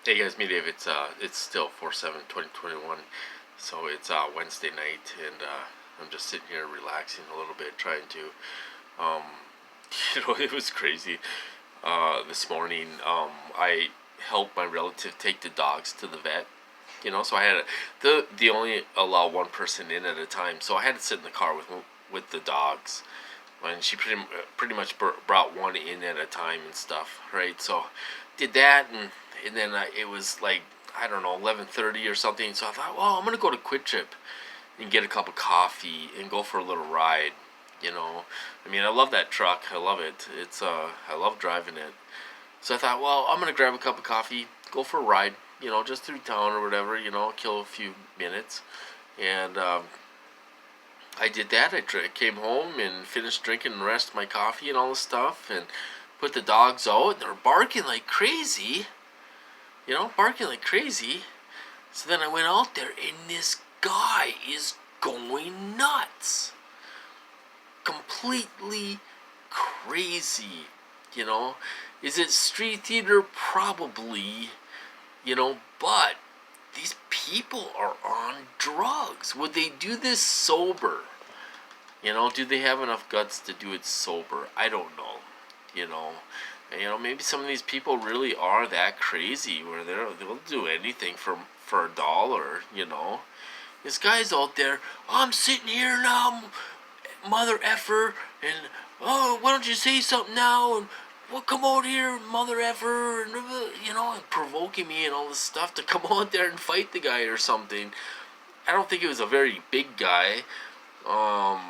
Hey guys, me Dave. It's still 4/7/2021, so it's Wednesday night, and I'm just sitting here relaxing a little bit, trying to, um, it was crazy. This morning, I helped my relative take the dogs to the vet. So I had the only allow one person in at a time, so I had to sit in the car with the dogs, and she pretty much brought one in at a time and stuff, right? So did that, and then it was like, I don't know, 11:30 or something. So I thought, well, I'm gonna go to Quick Trip and get a cup of coffee and go for a little ride. I mean, I love that truck. I love it. I love driving it. So I thought, well, I'm gonna grab a cup of coffee, go for a ride. Just through town or whatever. Kill a few minutes, and I did that. I came home and finished drinking the rest of my coffee and all the stuff, and put the dogs out. And they're barking like crazy. Barking like crazy. So then I went out there, and this guy is going nuts. Completely crazy. You know? Is it street theater? Probably. But these people are on drugs. Would they do this sober? Do they have enough guts to do it sober? I don't know. You know, maybe some of these people really are that crazy where they'll do anything for a dollar. This guy's out there. I'm sitting here now, mother effer, and oh, why don't you say something now? And well, come out here, mother effer, and provoking me and all this stuff to come out there and fight the guy or something. I don't think he was a very big guy. Um,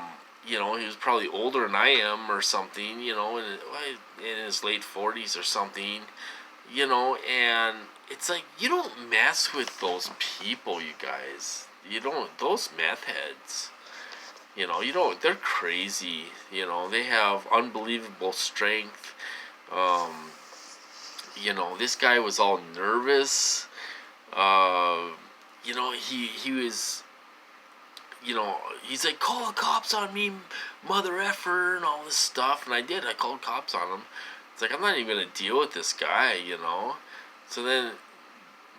he was probably older than I am or something, in his late 40s or something, and it's like, you don't mess with those people, you guys. You don't, those meth heads, they're crazy, they have unbelievable strength. Um, this guy was all nervous. He was, he's like, call the cops on me, mother effer, and all this stuff. And I did. I called cops on him. It's like, I'm not even going to deal with this guy. So then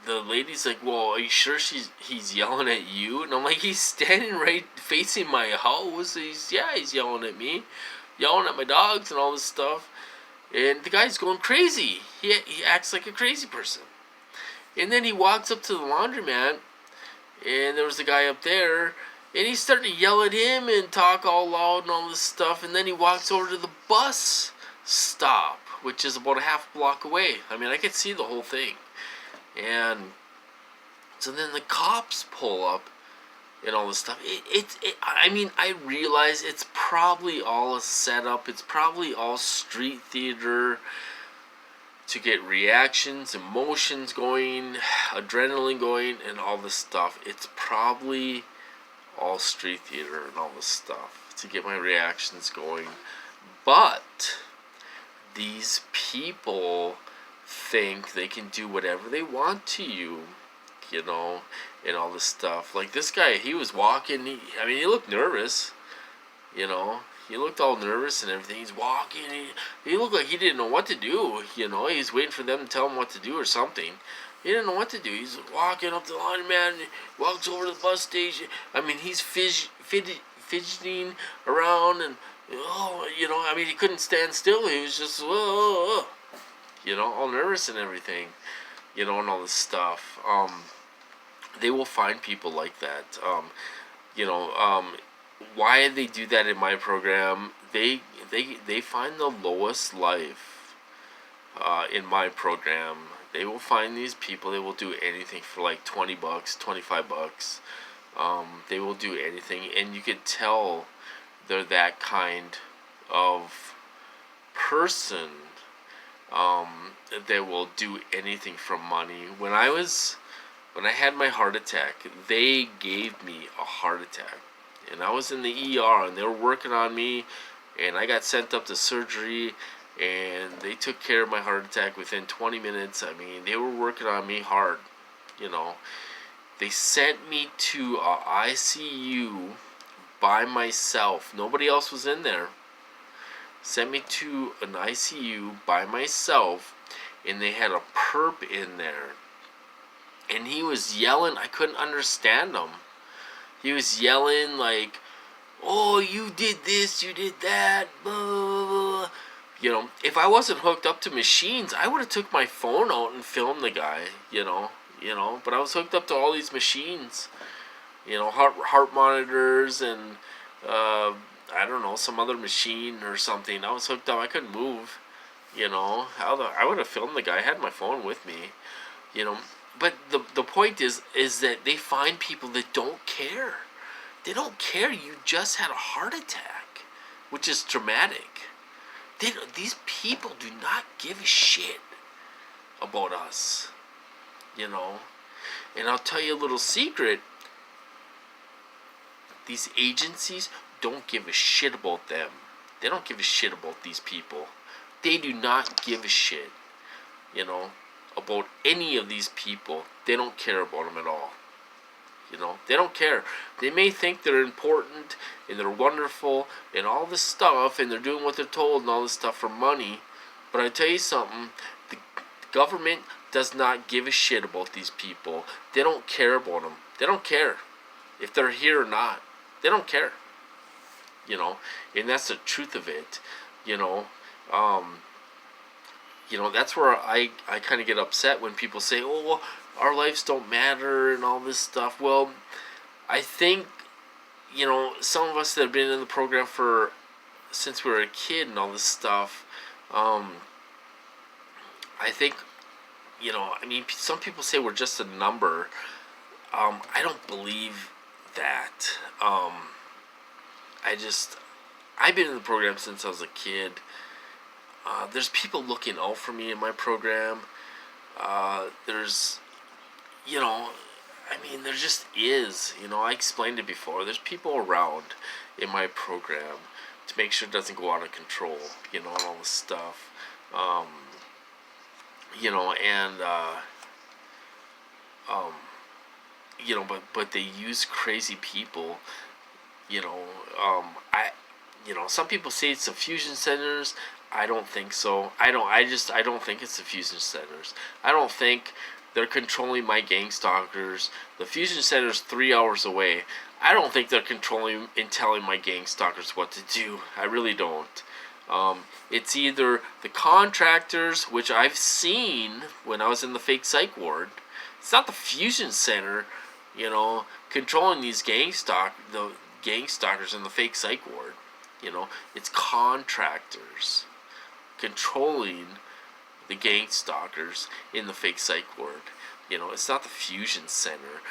the lady's like, well, are you sure he's yelling at you? And I'm like, he's standing right facing my house. He's yelling at me, yelling at my dogs and all this stuff. And the guy's going crazy. He acts like a crazy person. And then he walks up to the laundromat, and there was a guy up there, and he started to yell at him and talk all loud and all this stuff. And then he walks over to the bus stop, which is about a half block away. I mean, I could see the whole thing. And so then the cops pull up and all this stuff. I mean, I realize it's probably all a setup. It's probably all street theater to get reactions, emotions going, adrenaline going, and all this stuff. It's probably all street theater and all this stuff to get my reactions going. But these people think they can do whatever they want to you, and all this stuff. Like this guy, he was walking, he looked nervous, he looked all nervous and everything. He's walking, he looked like he didn't know what to do, he's waiting for them to tell him what to do or something. He didn't know what to do. He's walking up the laundromat, and he walks over to the bus station. He's fidgeting around, and he couldn't stand still. He was just, all nervous and everything, and all this stuff. They will find people like that. Why they do that in my program? They find the lowest life in my program. They will find these people. They will do anything for like $20, $25. They will do anything, and you can tell they're that kind of person. They will do anything for money. When I had my heart attack, they gave me a heart attack, and I was in the ER, and they were working on me, and I got sent up to surgery, and they took care of my heart attack within 20 minutes. They were working on me hard, They sent me to a ICU by myself. Nobody else was in there. Sent me to an ICU by myself, and they had a perp in there. and he was yelling. I couldn't understand him. He was yelling like, "Oh, you did this, you did that, blah, blah, blah." You know, if I wasn't hooked up to machines, I would have took my phone out and filmed the guy. But I was hooked up to all these machines. Heart monitors and I don't know, some other machine or something. I was hooked up. I couldn't move. I would have filmed the guy. I had my phone with me. You know, but the point is that they find people that don't care. They don't care. You just had a heart attack, which is dramatic. These people do not give a shit about us. And I'll tell you a little secret. These agencies don't give a shit about them. They don't give a shit about these people. They do not give a shit, about any of these people. They don't care about them at all. They don't care. They may think they're important and they're wonderful and all this stuff, and they're doing what they're told and all this stuff for money. But I tell you something, the government does not give a shit about these people. They don't care about them. They don't care if they're here or not. They don't care. And that's the truth of it. That's where I kind of get upset when people say, "Oh, well, our lives don't matter," and all this stuff. Well, I think, some of us that have been in the program since we were a kid and all this stuff, I think, some people say we're just a number. I don't believe that. I've been in the program since I was a kid. There's people looking out for me in my program. There's, there just is. I explained it before. There's people around in my program to make sure it doesn't go out of control, and all this stuff. But they use crazy people. Some people say it's the fusion centers. I don't think so. I don't think it's the fusion centers. I don't think they're controlling my gang stalkers. The fusion center's 3 hours away. I don't think they're controlling and telling my gang stalkers what to do. I really don't. It's either the contractors, which I've seen when I was in the fake psych ward. It's not the fusion center, controlling these the gang stalkers in the fake psych ward. It's contractors controlling the gang stalkers in the fake psych ward. It's not the fusion center.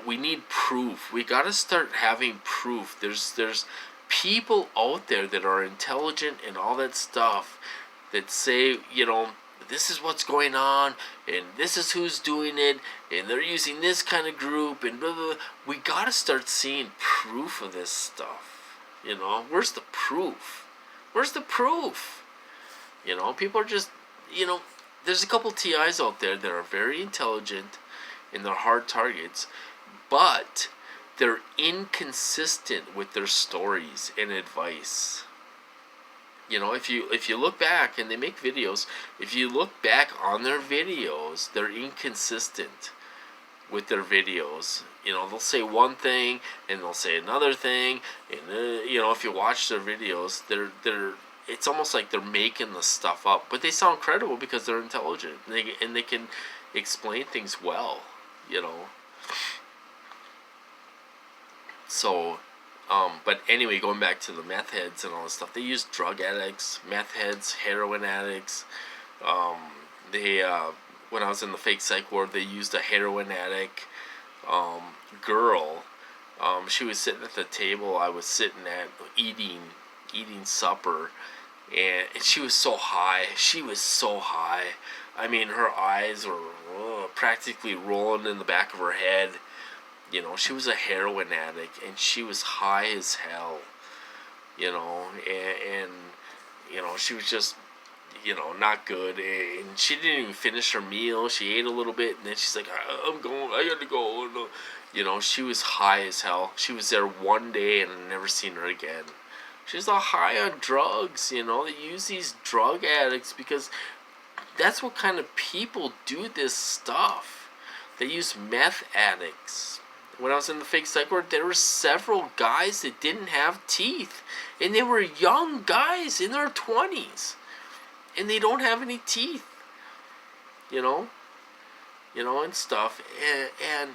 We need proof. We got to start having proof. There's people out there that are intelligent and all that stuff that say, this is what's going on, and this is who's doing it, and they're using this kind of group, and blah, blah, blah. We got to start seeing proof of this stuff. Where's the proof? Where's the proof? People are just, there's a couple TIs out there that are very intelligent and they're hard targets, but they're inconsistent with their stories and advice. If you look back, and they make videos, if you look back on their videos, they're inconsistent with their videos. They'll say one thing and they'll say another thing, and if you watch their videos, it's almost like they're making the stuff up, but they sound credible because they're intelligent and they can explain things well. So, but anyway, going back to the meth heads and all this stuff, they use drug addicts, meth heads, heroin addicts. When I was in the fake psych ward, they used a heroin addict girl. She was sitting at the table I was sitting at, eating supper, and she was so high. She was so high. Her eyes were practically rolling in the back of her head. She was a heroin addict, and she was high as hell. And she was just, not good. And she didn't even finish her meal. She ate a little bit, and then she's like, "I'm going. I got to go." She was high as hell. She was there one day, and I've never seen her again. She's all high on drugs. They use these drug addicts because that's what kind of people do this stuff. They use meth addicts. When I was in the fake psych ward, there were several guys that didn't have teeth. And they were young guys in their 20s. And they don't have any teeth. You know? And stuff. And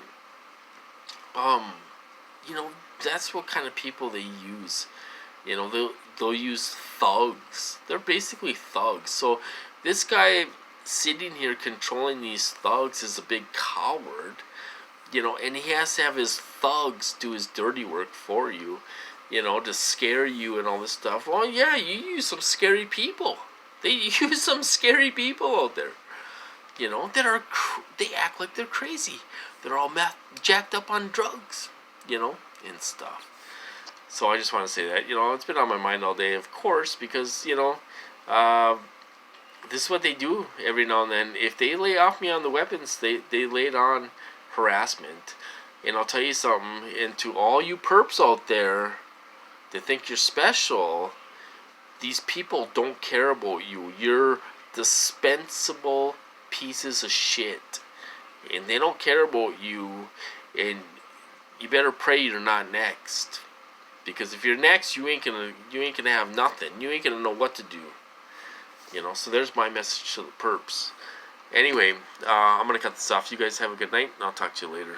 that's what kind of people they use. They'll use thugs. They're basically thugs. So this guy sitting here controlling these thugs is a big coward. And he has to have his thugs do his dirty work for you, to scare you and all this stuff. Well, yeah, you use some scary people. They use some scary people out there, they act like they're crazy. They're all jacked up on drugs, and stuff. So I just want to say that, it's been on my mind all day, of course, because, this is what they do every now and then. If they lay off me on the weapons, they lay it on harassment. And I'll tell you something, and to all you perps out there that think you're special, these people don't care about you. You're dispensable pieces of shit. And they don't care about you, and you better pray you're not next. Because if you're next, you ain't gonna have nothing. You ain't gonna know what to do. So there's my message to the perps. Anyway, I'm going to cut this off. You guys have a good night, and I'll talk to you later.